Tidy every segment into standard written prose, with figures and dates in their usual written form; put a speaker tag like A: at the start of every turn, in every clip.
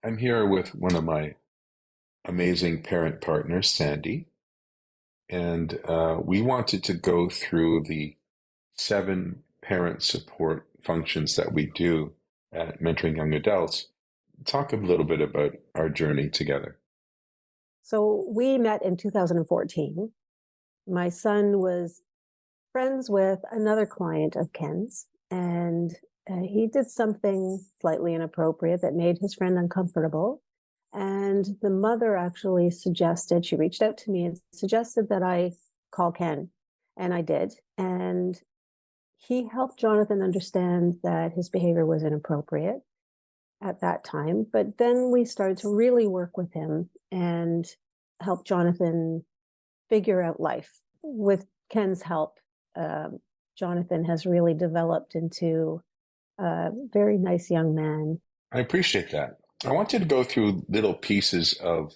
A: I'm here with one of my amazing parent partners, Sandy, and we wanted to go through the 7 parent support functions that we do at Mentoring Young Adults. Talk a little bit about our journey together.
B: So we met in 2014. My son was friends with another client of Ken's, and he did something slightly inappropriate that made his friend uncomfortable. And the mother actually suggested, she reached out to me and suggested that I call Ken. And I did. And he helped Jonathan understand that his behavior was inappropriate at that time. But then we started to really work with him and help Jonathan figure out life. With Ken's help, Jonathan has really developed into a very nice young man.
A: I appreciate that. I want you to go through little pieces of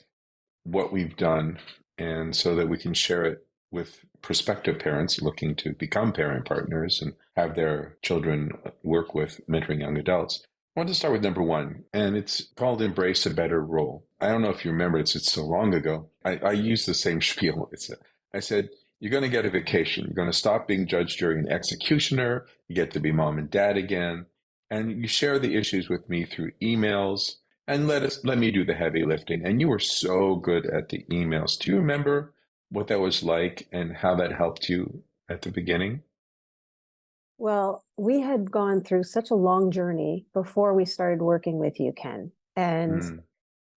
A: what we've done, and so that we can share it with prospective parents looking to become parent partners and have their children work with mentoring young adults. I want to start with number 1, and it's called Embrace a Better Role. I don't know if you remember, it's so long ago. I used the same spiel. I said, you're going to get a vacation. You're going to stop being judge, jury, and executioner. You get to be mom and dad again. And you share the issues with me through emails, and let me do the heavy lifting. And you were so good at the emails. Do you remember what that was like and how that helped you at the beginning?
B: Well, we had gone through such a long journey before we started working with you, Ken. And
A: Mm,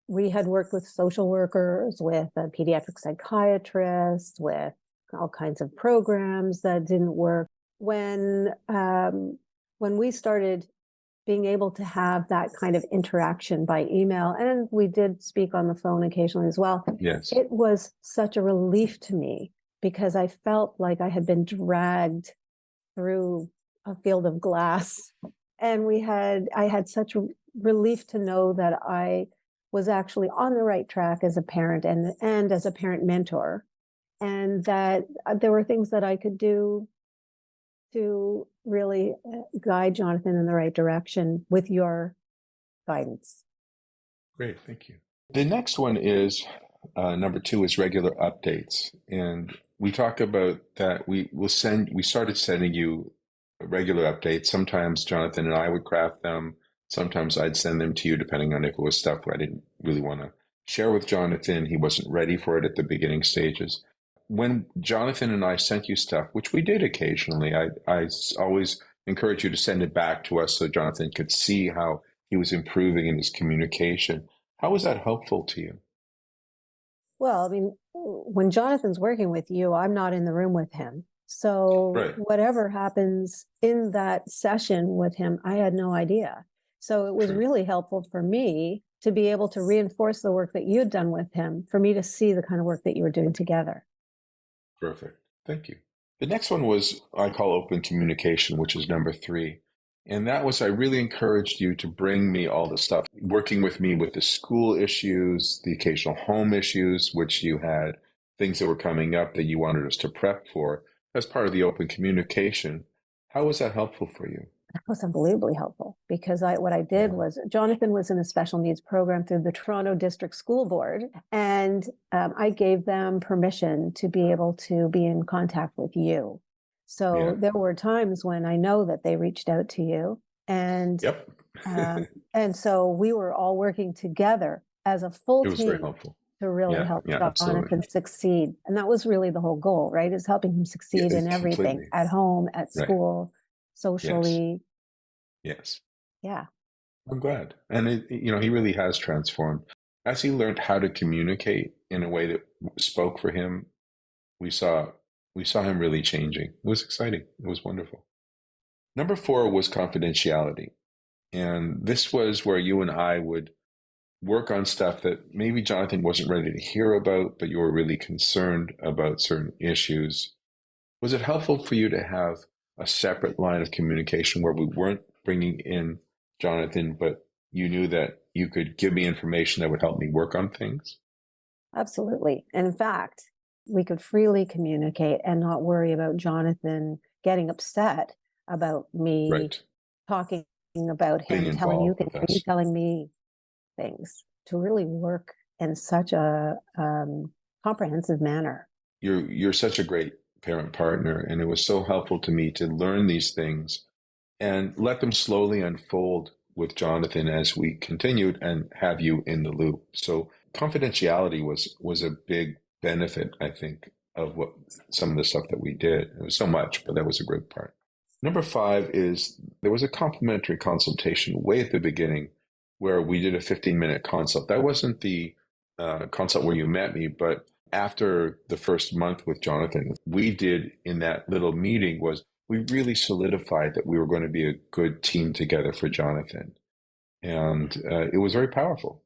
B: we had worked with social workers, with a pediatric psychiatrist, with all kinds of programs that didn't work. When we started being able to have that kind of interaction by email, and we did speak on the phone occasionally as well,
A: yes.
B: it was such a relief to me because I felt like I had been dragged through a field of glass. And I had such relief to know that I was actually on the right track as a parent and as a parent mentor, and that there were things that I could do to really guide Jonathan in the right direction with your guidance.
A: Great. Thank you. The next one is number 2 is regular updates. And we talk about that. We started sending you regular updates. Sometimes Jonathan and I would craft them. Sometimes I'd send them to you, depending on if it was stuff I didn't really want to share with Jonathan. He wasn't ready for it at the beginning stages. When Jonathan and I sent you stuff, which we did occasionally, I always encourage you to send it back to us so Jonathan could see how he was improving in his communication. How was that helpful to you?
B: Well, I mean, when Jonathan's working with you, I'm not in the room with him. So
A: Right.
B: whatever happens in that session with him, I had no idea. So it was
A: True.
B: really helpful for me to be able to reinforce the work that you'd done with him, for me to see the kind of work that you were doing together.
A: Perfect. Thank you. The next one was I call open communication, which is number 3. And that was I really encouraged you to bring me all the stuff, working with me with the school issues, the occasional home issues, which you had, things that were coming up that you wanted us to prep for as part of the open communication. How was that helpful for you?
B: That was unbelievably helpful because what I did
A: Yeah.
B: was Jonathan was in a special needs program through the Toronto District School Board, and I gave them permission to be able to be in contact with you.
A: Yeah.
B: So there were times when I know that they reached out to you, and
A: Yep.
B: and so we were all working together as a full
A: It was very
B: team
A: helpful.
B: to really
A: Yeah.
B: help
A: Yeah. Absolutely.
B: Jonathan succeed. And that was really the whole goal, right? Is helping him
A: Yeah.
B: succeed in everything,
A: Completely.
B: at home, at
A: Right.
B: school,
A: Yes.
B: socially.
A: Yes.
B: Yeah.
A: I'm glad. And he really has transformed. As he learned how to communicate in a way that spoke for him, we saw we saw him really changing. It was exciting. It was wonderful. Number 4 was confidentiality. And this was where you and I would work on stuff that maybe Jonathan wasn't ready to hear about, but you were really concerned about certain issues. Was it helpful for you to have a separate line of communication where we weren't bringing in Jonathan, but you knew that you could give me information that would help me work on things?
B: Absolutely. And in fact, we could freely communicate and not worry about Jonathan getting upset about me
A: Right.
B: talking about
A: Being
B: him telling you
A: involved
B: things,
A: with
B: or you
A: us.
B: telling me. things to really work in such a comprehensive manner.
A: You're such a great parent partner, and it was so helpful to me to learn these things and let them slowly unfold with Jonathan as we continued and have you in the loop. So confidentiality was a big benefit, I think, of what some of the stuff that we did. It was so much, but that was a great part. Number 5 is there was a complimentary consultation way at the beginning where we did a 15-minute consult. That wasn't the consult where you met me, but after the first month with Jonathan, we did in that little meeting was we really solidified that we were going to be a good team together for Jonathan. And it was very powerful.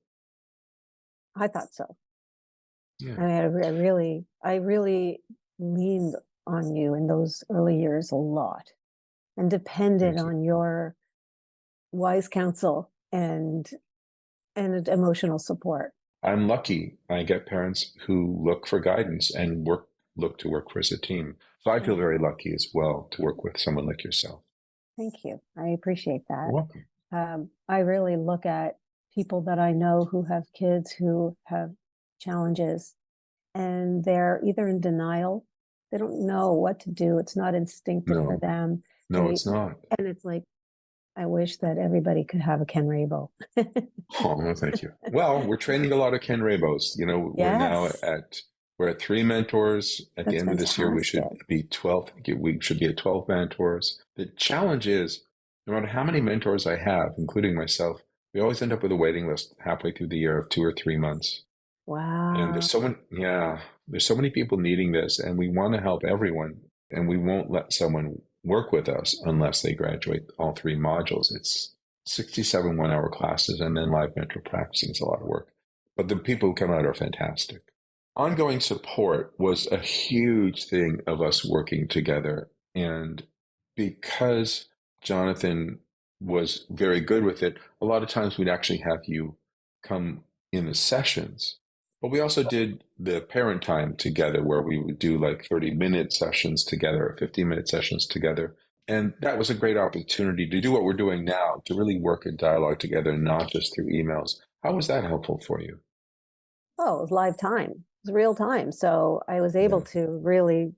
B: I thought so.
A: Yeah.
B: I mean, I really leaned on you in those early years a lot and depended on your wise counsel and emotional support.
A: I'm lucky. I get parents who look for guidance and look to work for us a team. So I feel very lucky as well to work with someone like yourself.
B: Thank you. I appreciate that.
A: You're welcome.
B: I really look at people that I know who have kids who have challenges, and they're either in denial, they don't know what to do. It's not instinctive for them.
A: No, it's not.
B: And it's like, I wish that everybody could have a Ken Rabo.
A: Oh, no, thank you. Well, we're training a lot of Ken Rabos. You know, we're at 3 mentors. At the end of this year, we should be 12. We should be at 12 mentors. The challenge is, no matter how many mentors I have, including myself, we always end up with a waiting list halfway through the year of 2 or 3 months.
B: Wow.
A: And there's so many people needing this, and we want to help everyone, and we won't let someone work with us unless they graduate all 3 modules. It's 67 one-hour classes and then live mentor practicing. It's a lot of work. But the people who come out are fantastic. Ongoing support was a huge thing of us working together. And because Jonathan was very good with it, a lot of times we'd actually have you come in the sessions. But we also did the parent time together where we would do like 30-minute sessions together or 15-minute sessions together. And that was a great opportunity to do what we're doing now, to really work in dialogue together, not just through emails. How was that helpful for you?
B: Oh, it was live time. It was real time. So I was able to really,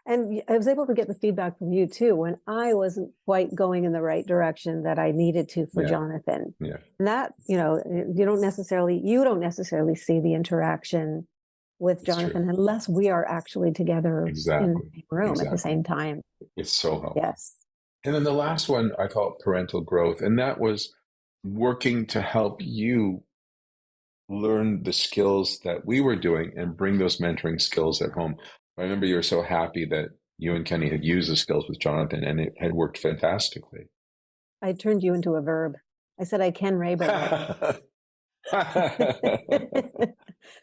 B: and I was able to get the feedback from you too when I wasn't quite going in the right direction that I needed to for Jonathan.
A: Yeah.
B: And that, you don't necessarily see the interaction with Jonathan unless we are actually together in the same room at the same time.
A: It's so helpful.
B: Yes.
A: And then the last one I call it parental growth. And that was working to help you learn the skills that we were doing and bring those mentoring skills at home. I remember you were so happy that you and Kenny had used the skills with Jonathan, and it had worked fantastically.
B: I turned you into a verb. I said, I Ken Rabo.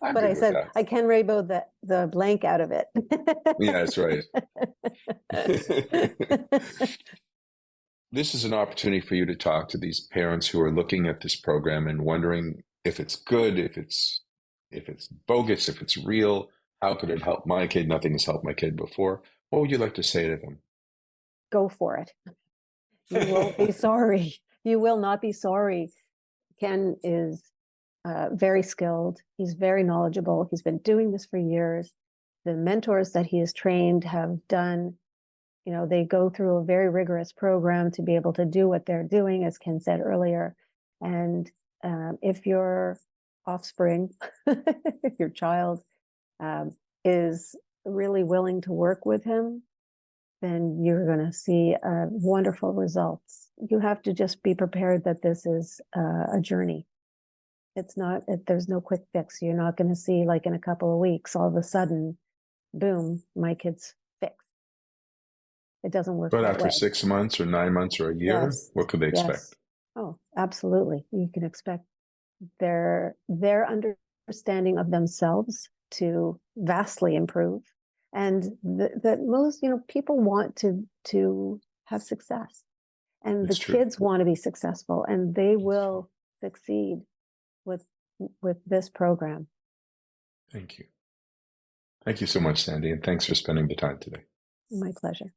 B: But I said, I Ken Rabo the blank out of it.
A: Yeah, that's right. This is an opportunity for you to talk to these parents who are looking at this program and wondering if it's good, if it's bogus, if it's real. How could it help my kid? Nothing has helped my kid before. What would you like to say to them?
B: Go for it. You won't be sorry. You will not be sorry. Ken is very skilled. He's very knowledgeable. He's been doing this for years. The mentors that he has trained have done, they go through a very rigorous program to be able to do what they're doing, as Ken said earlier. And if your offspring, if your child is really willing to work with him, then you're going to see wonderful results. You have to just be prepared that this is a journey. It's not, there's no quick fix. You're not going to see like in a couple of weeks, all of a sudden, boom, my kid's fixed. It doesn't work
A: But
B: that
A: after
B: way.
A: 6 months or 9 months or a year, what could they expect?
B: Oh, absolutely. You can expect their understanding of themselves to vastly improve. And that most, people want to have success. And the kids want to be successful, and they will succeed with this program.
A: Thank you. Thank you so much, Sandy, and thanks for spending the time today.
B: My pleasure.